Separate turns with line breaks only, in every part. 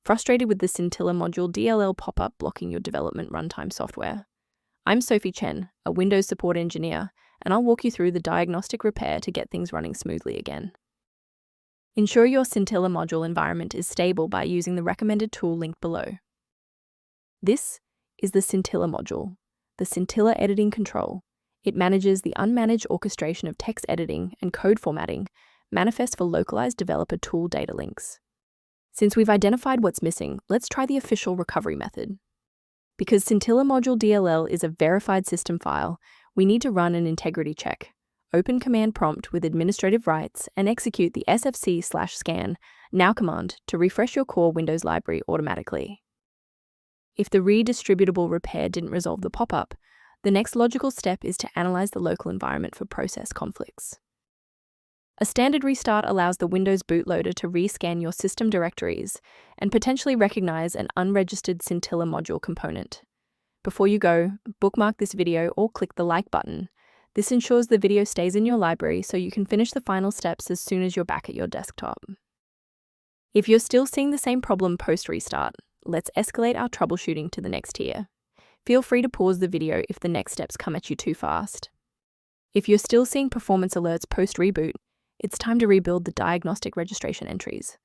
Frustrated with the Scintilla module DLL pop-up blocking your development runtime software? I'm Sophie Chen, a Windows support engineer, and I'll walk you through the diagnostic repair to get things running smoothly again. Ensure your Scintilla module environment is stable by using the recommended tool linked below. This is the Scintilla module, the Scintilla Editing Control. It manages the unmanaged orchestration of text editing and code formatting, manifest for localized developer tool data links. Since we've identified what's missing, let's try the official recovery method. Because Scintilla module DLL is a verified system file, we need to run an integrity check, open command prompt with administrative rights, and execute the sfc/scan now command to refresh your core Windows library automatically. If the redistributable repair didn't resolve the pop-up, the next logical step is to analyze the local environment for process conflicts. A standard restart allows the Windows bootloader to rescan your system directories and potentially recognize an unregistered Scintilla module component. Before you go, bookmark this video or click the like button. This ensures the video stays in your library so you can finish the final steps as soon as you're back at your desktop. If you're still seeing the same problem post-restart, let's escalate our troubleshooting to the next tier. Feel free to pause the video if the next steps come at you too fast. If you're still seeing performance alerts post-reboot, it's time to rebuild the diagnostic registration entries.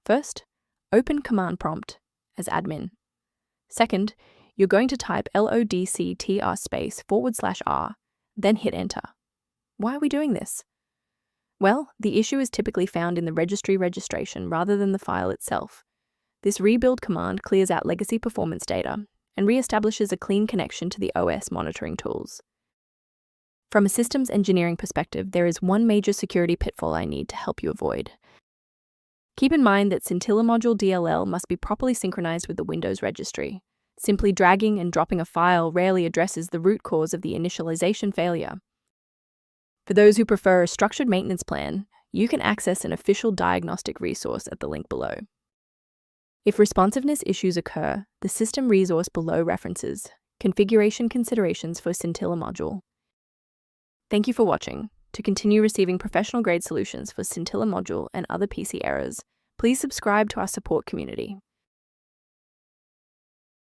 First, open command prompt as admin. Second, you're going to type locktr/r, then hit enter. Why are we doing this? Well, the issue is typically found in the registry registration rather than the file itself. This rebuild command clears out legacy performance data and reestablishes a clean connection to the OS monitoring tools. From a systems engineering perspective, there is one major security pitfall I need to help you avoid. Keep in mind that Scintilla module DLL must be properly synchronized with the Windows registry. Simply dragging and dropping a file rarely addresses the root cause of the initialization failure. For those who prefer a structured maintenance plan, you can access an official diagnostic resource at the link below. If responsiveness issues occur, the system resource below references configuration considerations for Scintilla module. Thank you for watching. To continue receiving professional-grade solutions for Scintilla module and other PC errors, please subscribe to our support community.